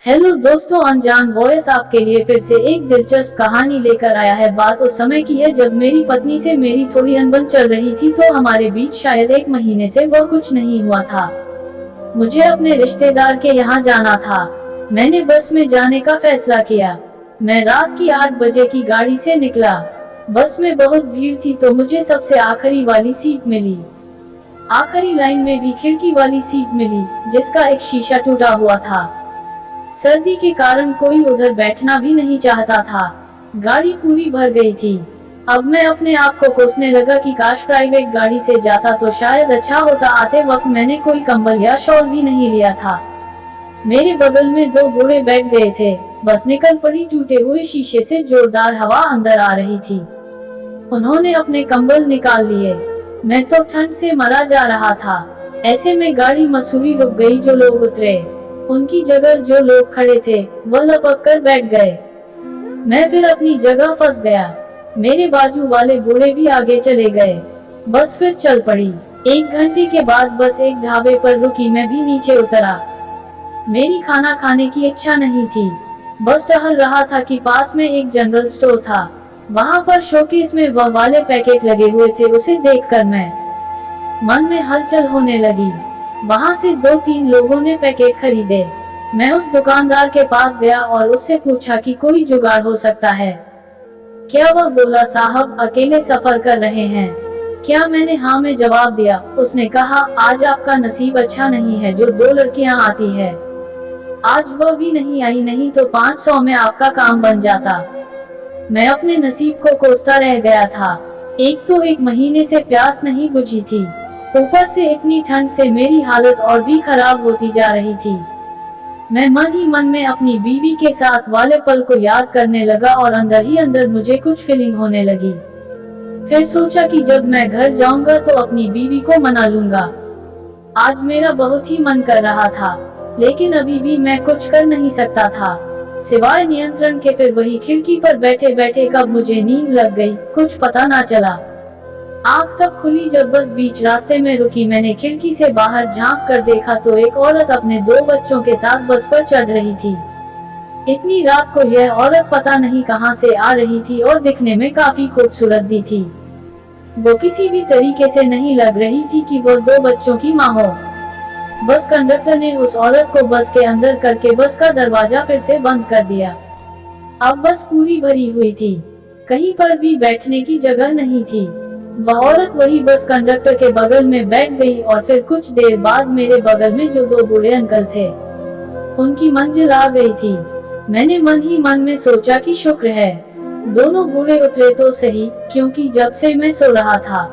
Hello दोस्तों, अनजान voice आपके लिए फिर से एक दिलचस्प कहानी लेकर आया है। बात उस समय की है जब मेरी पत्नी से मेरी थोड़ी अनबन चल रही थी। तो हमारे बीच शायद 1 महीने से वह कुछ नहीं हुआ था। मुझे अपने रिश्तेदार के यहाँ जाना था। मैंने बस में जाने का फैसला किया। मैं रात की 8 बजे की गाड़ी से निकला। बस में बहुत भीड़ थी तो मुझे सबसे आखिरी वाली सीट मिली। आखिरी लाइन में भी खिड़की वाली सीट मिली, जिसका एक शीशा टूटा हुआ था। सर्दी के कारण कोई उधर बैठना भी नहीं चाहता था। गाड़ी पूरी भर गई थी। अब मैं अपने आप को कोसने लगा कि काश प्राइवेट गाड़ी से जाता तो शायद अच्छा होता। आते वक्त मैंने कोई कंबल या शॉल भी नहीं लिया था। मेरे बगल में 2 बूढ़े बैठ गए थे। बस निकल पड़ी। टूटे हुए शीशे से जोरदार हवा अंदर आ रही थी। उन्होंने अपने कंबल निकाल लिए। मैं तो ठंड से मरा जा रहा था। ऐसे में गाड़ी मसूरी रुक गई। जो लोग उतरे, उनकी जगह जो लोग खड़े थे वह लपक कर बैठ गए। मैं फिर अपनी जगह फंस गया। मेरे बाजू वाले बूढ़े भी आगे चले गए। बस फिर चल पड़ी। 1 घंटे के बाद बस एक ढाबे पर रुकी। मैं भी नीचे उतरा। मेरी खाना खाने की इच्छा नहीं थी। बस टहल रहा था कि पास में एक जनरल स्टोर था। वहाँ पर शोकेस में वह वाले पैकेट लगे हुए थे। उसे देखकर मैं मन में हलचल होने लगी। वहाँ से 2-3 लोगों ने पैकेट खरीदे। मैं उस दुकानदार के पास गया और उससे पूछा कि कोई जुगाड़ हो सकता है क्या। वह बोला, साहब अकेले सफर कर रहे हैं क्या। मैंने हाँ में जवाब दिया। उसने कहा, आज आपका नसीब अच्छा नहीं है। जो 2 लड़कियां आती है, आज वह भी नहीं आई, नहीं तो 500 में आपका काम बन जाता। मैं अपने नसीब को कोसता रह गया था। एक तो 1 महीने से प्यास नहीं बुझी थी, ऊपर से इतनी ठंड से मेरी हालत और भी खराब होती जा रही थी। मैं मन ही मन में अपनी बीवी के साथ वाले पल को याद करने लगा और अंदर ही अंदर मुझे कुछ फीलिंग होने लगी। फिर सोचा कि जब मैं घर जाऊंगा तो अपनी बीवी को मना लूंगा। आज मेरा बहुत ही मन कर रहा था, लेकिन अभी भी मैं कुछ कर नहीं सकता था सिवाय नियंत्रण के। फिर वही खिड़की पर बैठे बैठे कब मुझे नींद लग गई, कुछ पता ना चला। आँख तब खुली जब बस बीच रास्ते में रुकी। मैंने खिड़की से बाहर झांक कर देखा तो एक औरत अपने 2 बच्चों के साथ बस पर चढ़ रही थी। इतनी रात को यह औरत पता नहीं कहां से आ रही थी और दिखने में काफी खूबसूरत दी थी। वो किसी भी तरीके से नहीं लग रही थी कि वो 2 बच्चों की माँ हो। बस कंडक्टर ने उस औरत को बस के अंदर करके बस का दरवाजा फिर से बंद कर दिया। अब बस पूरी भरी हुई थी, कहीं पर भी बैठने की जगह नहीं थी। वह औरत वही बस कंडक्टर के बगल में बैठ गई और फिर कुछ देर बाद मेरे बगल में जो 2 बूढ़े अंकल थे, उनकी मंजिल आ गई थी। मैंने मन ही मन में सोचा कि शुक्र है दोनों बूढ़े उतरे तो सही, क्योंकि जब से मैं सो रहा था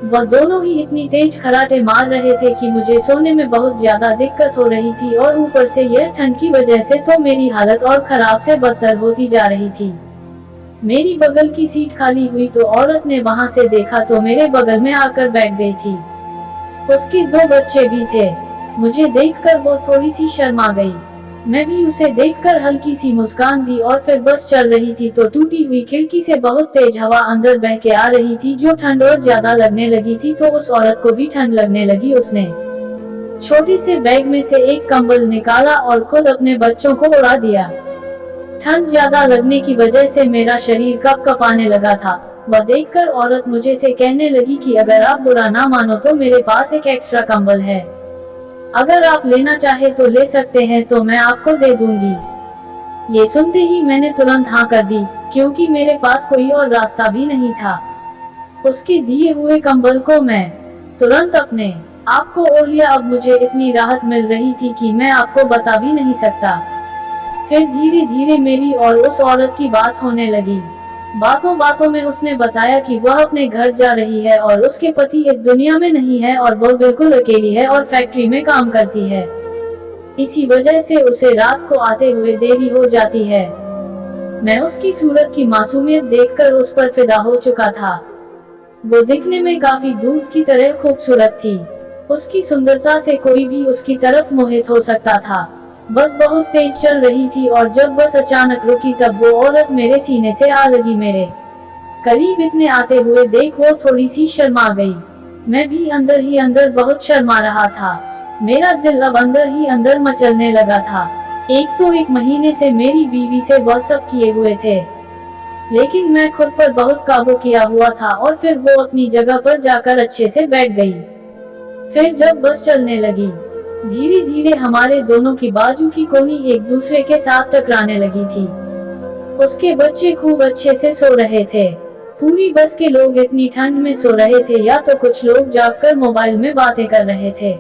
वह दोनों ही इतनी तेज खर्राटे मार रहे थे कि मुझे सोने में बहुत ज्यादा दिक्कत हो रही थी। और ऊपर से यह ठंड की वजह से तो मेरी हालत और खराब से बदतर होती जा रही थी। मेरी बगल की सीट खाली हुई तो औरत ने वहां से देखा तो मेरे बगल में आकर बैठ गई थी। उसके 2 बच्चे भी थे। मुझे देखकर वो थोड़ी सी शर्मा गई। मैं भी उसे देखकर हल्की सी मुस्कान दी और फिर बस चल रही थी तो टूटी हुई खिड़की से बहुत तेज हवा अंदर बह के आ रही थी, जो ठंड और ज्यादा लगने लगी थी। तो उस औरत को भी ठंड लगने लगी। उसने छोटे से बैग में से एक कंबल निकाला और खुद अपने बच्चों को उड़ा दिया। ठंड ज्यादा लगने की वजह से मेरा शरीर कपकपाने लगा था। वह देखकर औरत मुझे से कहने लगी कि अगर आप बुरा ना मानो तो मेरे पास एक एक्स्ट्रा कंबल है, अगर आप लेना चाहे तो ले सकते हैं, तो मैं आपको दे दूंगी। ये सुनते ही मैंने तुरंत हाँ कर दी, क्योंकि मेरे पास कोई और रास्ता भी नहीं था। उसके दिए हुए कंबल को मैं तुरंत अपने आप को ओढ़ लिया। अब मुझे इतनी राहत मिल रही थी कि मैं आपको बता भी नहीं सकता। फिर धीरे धीरे मेरी और उस औरत की बात होने लगी। बातों बातों में उसने बताया कि वह अपने घर जा रही है और उसके पति इस दुनिया में नहीं है और वह बिल्कुल अकेली है और फैक्ट्री में काम करती है। इसी वजह से उसे रात को आते हुए देरी हो जाती है। मैं उसकी सूरत की मासूमियत देखकर उस पर फिदा हो चुका था। वो दिखने में काफी दूध की तरह खूबसूरत थी। उसकी सुंदरता से कोई भी उसकी तरफ मोहित हो सकता था। बस बहुत तेज चल रही थी और जब बस अचानक रुकी तब वो औरत मेरे सीने से आ लगी। मेरे करीब इतने आते हुए देख वो थोड़ी सी शर्मा गई। मैं भी अंदर ही अंदर बहुत शर्मा रहा था। मेरा दिल अब अंदर ही अंदर मचलने लगा था। एक तो 1 महीने से मेरी बीवी से वह सब किए हुए थे, लेकिन मैं खुद पर बहुत काबू किया हुआ था और फिर वो अपनी जगह पर जाकर अच्छे से बैठ गई। फिर जब बस चलने लगी, धीरे धीरे हमारे दोनों की बाजू की कोनी एक दूसरे के साथ टकराने लगी थी। उसके बच्चे खूब अच्छे से सो रहे थे। पूरी बस के लोग इतनी ठंड में सो रहे थे, या तो कुछ लोग जागकर मोबाइल में बातें कर रहे थे।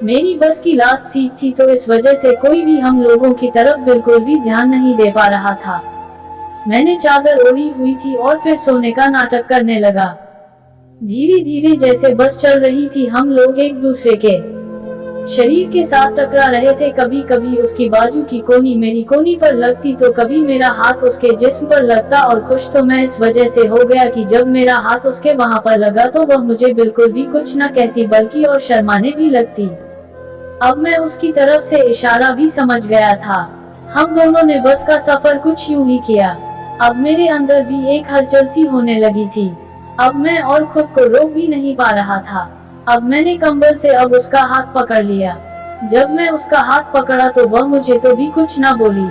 मेरी बस की लास्ट सीट थी, तो इस वजह से कोई भी हम लोगों की तरफ बिल्कुल भी ध्यान नहीं दे पा रहा था। मैंने चादर ओढ़ी हुई थी और फिर सोने का नाटक करने लगा। धीरे धीरे जैसे बस चल रही थी, हम लोग एक दूसरे के शरीर के साथ टकरा रहे थे। कभी कभी उसकी बाजू की कोनी मेरी कोनी पर लगती, तो कभी मेरा हाथ उसके जिस्म पर लगता। और खुश तो मैं इस वजह से हो गया कि जब मेरा हाथ उसके वहां पर लगा तो वह मुझे बिल्कुल भी कुछ न कहती, बल्कि और शर्माने भी लगती। अब मैं उसकी तरफ से इशारा भी समझ गया था। हम दोनों ने बस का सफर कुछ यूं ही किया। अब मेरे अंदर भी एक हलचल सी होने लगी थी। अब मैं और खुद को रोक भी नहीं पा रहा था। अब मैंने कंबल से अब उसका हाथ पकड़ लिया। जब मैं उसका हाथ पकड़ा तो वह मुझे तो भी कुछ ना बोली।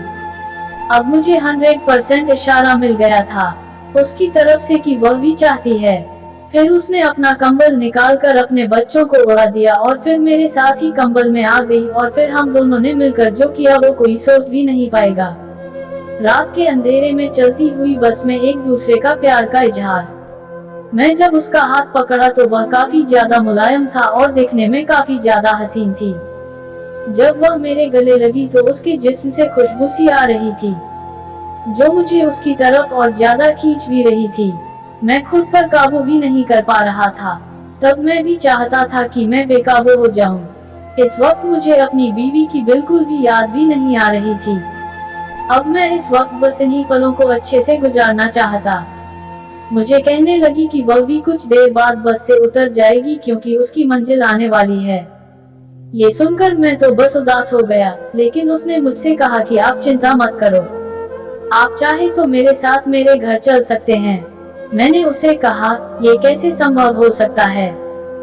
अब मुझे 100% इशारा मिल गया था उसकी तरफ से कि वह भी चाहती है। फिर उसने अपना कंबल निकालकर अपने बच्चों को उड़ा दिया और फिर मेरे साथ ही कंबल में आ गई। और फिर हम दोनों ने मिलकर जो किया वो कोई सोच भी नहीं पाएगा। रात के अंधेरे में चलती हुई बस में एक दूसरे का प्यार का इजहार। मैं जब उसका हाथ पकड़ा तो वह काफी ज्यादा मुलायम था और दिखने में काफी ज्यादा हसीन थी। जब वह मेरे गले लगी तो उसके जिस्म से खुशबू सी आ रही थी, जो मुझे उसकी तरफ और ज्यादा खींच भी रही थी। मैं खुद पर काबू भी नहीं कर पा रहा था। तब मैं भी चाहता था कि मैं बेकाबू हो जाऊं। इस वक्त मुझे अपनी बीवी की बिल्कुल भी याद भी नहीं आ रही थी। अब मैं इस वक्त बस इन्हीं पलों को अच्छे से गुजारना चाहता। मुझे कहने लगी कि वह भी कुछ देर बाद बस से उतर जाएगी, क्योंकि उसकी मंजिल आने वाली है। ये सुनकर मैं तो बस उदास हो गया, लेकिन उसने मुझसे कहा कि आप चिंता मत करो, आप चाहे तो मेरे साथ मेरे घर चल सकते हैं। मैंने उसे कहा, ये कैसे संभव हो सकता है?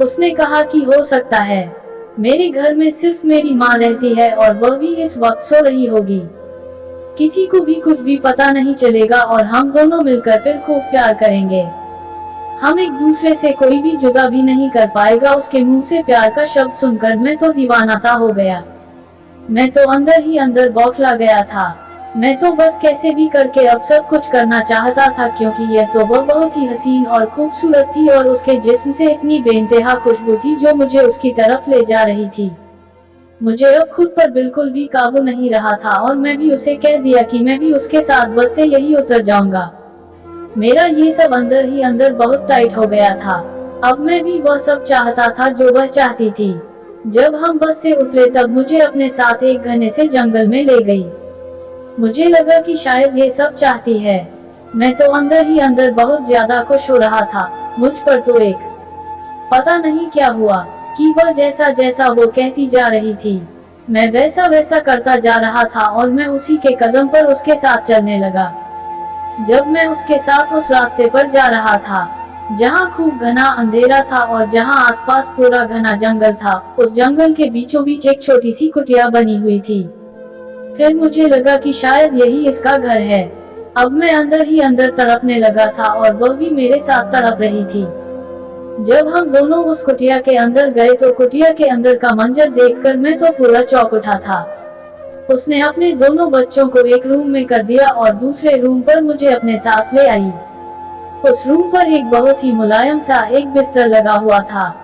उसने कहा कि हो सकता है, मेरे घर में सिर्फ मेरी माँ रहती है और वह भी इस वक्त सो रही होगी। किसी को भी कुछ भी पता नहीं चलेगा और हम दोनों मिलकर फिर खूब प्यार करेंगे। हम एक दूसरे से कोई भी जुदा भी नहीं कर पाएगा। उसके मुंह से प्यार का शब्द सुनकर मैं तो दीवाना सा हो गया। मैं तो अंदर ही अंदर बौखला गया था। मैं तो बस कैसे भी करके अब सब कुछ करना चाहता था, क्योंकि यह तो वह बहुत ही हसीन और खूबसूरत थी और उसके जिस्म से इतनी बेइंतहा खुशबू थी जो मुझे उसकी तरफ ले जा रही थी। मुझे अब खुद पर बिल्कुल भी काबू नहीं रहा था और मैं भी उसे कह दिया कि मैं भी उसके साथ बस से यही उतर जाऊंगा। मेरा ये सब अंदर ही अंदर बहुत टाइट हो गया था। अब मैं भी वह सब चाहता था जो वह चाहती थी। जब हम बस से उतरे तब मुझे अपने साथ एक घने से जंगल में ले गई। मुझे लगा कि शायद ये सब चाहती है। मैं तो अंदर ही अंदर बहुत ज्यादा खुश हो रहा था। मुझ पर तो एक पता नहीं क्या हुआ कि वह जैसा जैसा वो कहती जा रही थी, मैं वैसा वैसा करता जा रहा था और मैं उसी के कदम पर उसके साथ चलने लगा। जब मैं उसके साथ उस रास्ते पर जा रहा था जहाँ खूब घना अंधेरा था और जहाँ आसपास पूरा घना जंगल था, उस जंगल के बीचों बीच एक छोटी सी कुटिया बनी हुई थी। फिर मुझे लगा कि शायद यही इसका घर है। अब मैं अंदर ही अंदर तड़पने लगा था और वह भी मेरे साथ तड़प रही थी। जब हम दोनों उस कुटिया के अंदर गए तो कुटिया के अंदर का मंजर देखकर मैं तो पूरा चौंक उठा था। उसने अपने दोनों बच्चों को एक रूम में कर दिया और दूसरे रूम पर मुझे अपने साथ ले आई। उस रूम पर एक बहुत ही मुलायम सा एक बिस्तर लगा हुआ था।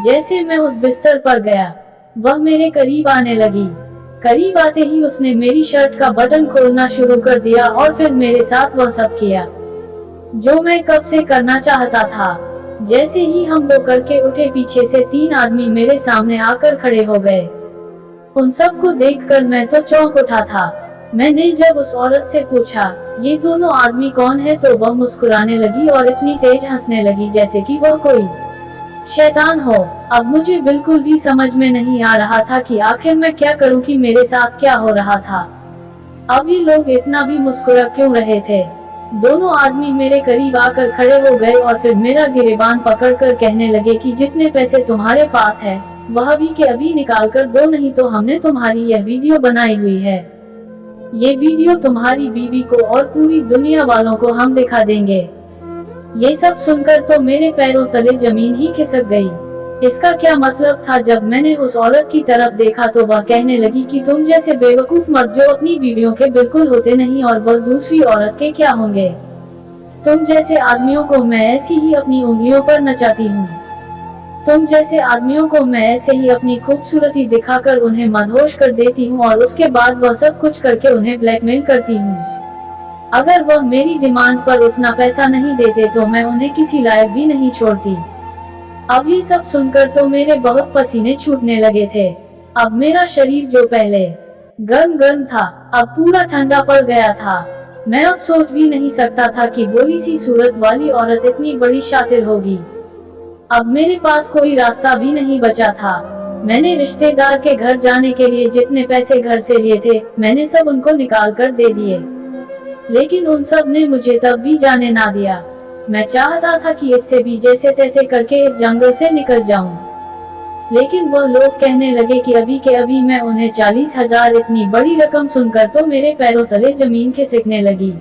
जैसे मैं उस बिस्तर पर गया, वह मेरे करीब आने लगी। करीब आते ही उसने मेरी शर्ट का बटन खोलना शुरू कर दिया और फिर मेरे साथ वह सब किया जो मैं कब से करना चाहता था। जैसे ही हम वो करके उठे, पीछे से 3 आदमी मेरे सामने आकर खड़े हो गए। उन सब को देखकर मैं तो चौंक उठा था। मैंने जब उस औरत से पूछा, ये दोनों आदमी कौन है, तो वह मुस्कुराने लगी और इतनी तेज हंसने लगी जैसे कि वह कोई शैतान हो। अब मुझे बिल्कुल भी समझ में नहीं आ रहा था कि आखिर मैं क्या करूं, कि मेरे साथ क्या हो रहा था। अब ये लोग इतना भी मुस्कुरा क्यों रहे थे। दोनों आदमी मेरे करीब आकर खड़े हो गए और फिर मेरा गिरेबान पकड़कर कहने लगे कि जितने पैसे तुम्हारे पास है वह अभी के अभी निकाल कर दो, नहीं तो हमने तुम्हारी यह वीडियो बनाई हुई है। ये वीडियो तुम्हारी बीवी को और पूरी दुनिया वालों को हम दिखा देंगे। ये सब सुनकर तो मेरे पैरों तले जमीन ही खिसक गई। इसका क्या मतलब था? जब मैंने उस औरत की तरफ देखा तो वह कहने लगी कि तुम जैसे बेवकूफ मर्द जो अपनी बीवियों के बिल्कुल होते नहीं और वह दूसरी औरत के क्या होंगे। तुम जैसे आदमियों को मैं ऐसी ही अपनी उंगलियों पर नचाती हूँ। तुम जैसे आदमियों को मैं ऐसे ही अपनी खूबसूरती दिखाकर उन्हें मदहोश कर देती हूँ और उसके बाद वह सब कुछ करके उन्हें ब्लैकमेल करती हूँ। अगर वह मेरी डिमांड पर उतना पैसा नहीं देते तो मैं उन्हें किसी लायक भी नहीं छोड़ती। अब ये सब सुनकर तो मेरे बहुत पसीने छूटने लगे थे। अब मेरा शरीर जो पहले गर्म गर्म था अब पूरा ठंडा पड़ गया था। मैं अब सोच भी नहीं सकता था कि भोली सी सूरत वाली औरत इतनी बड़ी शातिर होगी। अब मेरे पास कोई रास्ता भी नहीं बचा था। मैंने रिश्तेदार के घर जाने के लिए जितने पैसे घर से लिए थे मैंने सब उनको निकाल कर दे दिए, लेकिन उन सब ने मुझे तब भी जाने ना दिया। मैं चाहता था कि इससे भी जैसे तैसे करके इस जंगल से निकल जाऊं, लेकिन वह लोग कहने लगे कि अभी के अभी मैं उन्हें 40,000। इतनी बड़ी रकम सुनकर तो मेरे पैरों तले जमीन खिसकने लगी।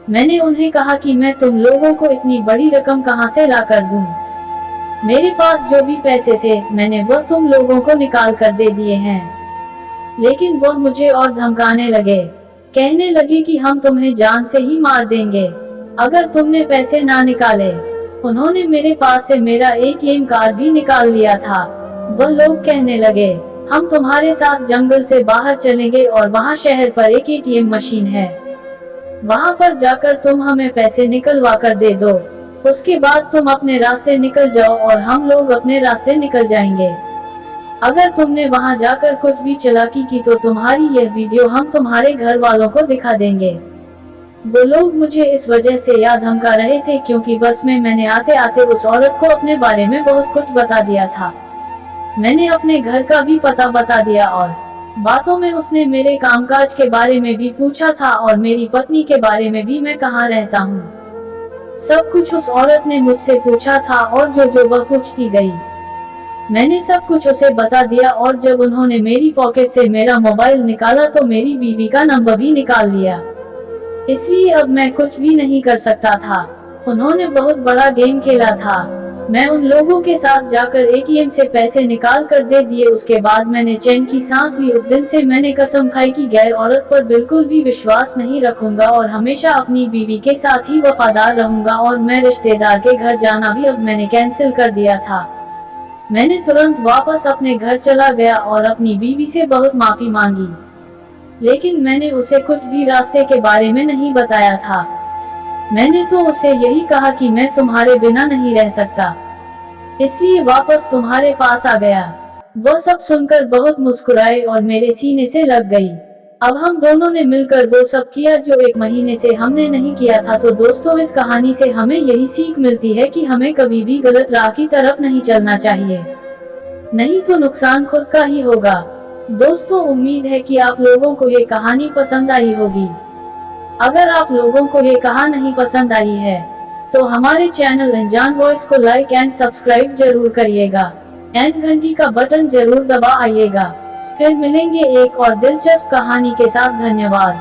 मैंने उन्हें कहा कि मैं तुम लोगों को इतनी बड़ी रकम कहां से ला कर दूं? मेरे पास जो भी पैसे थे मैंने वह तुम लोगों को निकाल कर दे दिए हैं। लेकिन वह मुझे और धमकाने लगे, कहने लगे कि हम तुम्हें जान से ही मार देंगे अगर तुमने पैसे ना निकाले। उन्होंने मेरे पास से मेरा ATM कार्ड भी निकाल लिया था। वह लोग कहने लगे हम तुम्हारे साथ जंगल से बाहर चलेंगे और वहाँ शहर पर एक ATM मशीन है, वहाँ पर जाकर तुम हमें पैसे निकलवा कर दे दो, उसके बाद तुम अपने रास्ते निकल जाओ और हम लोग अपने रास्ते निकल जाएंगे। अगर तुमने वहां जाकर कुछ भी चालाकी की तो तुम्हारी यह वीडियो हम तुम्हारे घर वालों को दिखा देंगे। वो लोग मुझे इस वजह से याद धमका रहे थे क्योंकि बस में मैंने आते आते उस औरत को अपने बारे में बहुत कुछ बता दिया था। मैंने अपने घर का भी पता बता दिया और बातों में उसने मेरे कामकाज के बारे में भी पूछा था और मेरी पत्नी के बारे में भी, मैं कहाँ रहता हूँ, सब कुछ उस औरत ने मुझसे पूछा था और जो वह पूछती गई मैंने सब कुछ उसे बता दिया। और जब उन्होंने मेरी पॉकेट से मेरा मोबाइल निकाला तो मेरी बीवी का नंबर भी निकाल लिया, इसलिए अब मैं कुछ भी नहीं कर सकता था। उन्होंने बहुत बड़ा गेम खेला था। मैं उन लोगों के साथ जाकर ATM से पैसे निकाल कर दे दिए। उसके बाद मैंने चैन की सांस ली। उस दिन से मैंने कसम खाई कि गैर औरत पर बिल्कुल भी विश्वास नहीं रखूंगा और हमेशा अपनी बीवी के साथ ही वफादार रहूंगा। और मैं रिश्तेदार के घर जाना भी अब मैंने कैंसिल कर दिया था। मैंने तुरंत वापस अपने घर चला गया और अपनी बीवी से बहुत माफी मांगी, लेकिन मैंने उसे कुछ भी रास्ते के बारे में नहीं बताया था। मैंने तो उसे यही कहा कि मैं तुम्हारे बिना नहीं रह सकता, इसलिए वापस तुम्हारे पास आ गया। वह सब सुनकर बहुत मुस्कुराए और मेरे सीने से लग गई। अब हम दोनों ने मिलकर वो सब किया जो 1 महीने से हमने नहीं किया था। तो दोस्तों, इस कहानी से हमें यही सीख मिलती है कि हमें कभी भी गलत राह की तरफ नहीं चलना चाहिए, नहीं तो नुकसान खुद का ही होगा। दोस्तों, उम्मीद है कि आप लोगों को ये कहानी पसंद आई होगी। अगर आप लोगों को ये कहानी नहीं पसंद आई है तो हमारे चैनल अनजान वॉइस को लाइक एंड सब्सक्राइब जरूर करिएगा एंड घंटी का बटन जरूर दबा आइएगा। फिर मिलेंगे एक और दिलचस्प कहानी के साथ। धन्यवाद।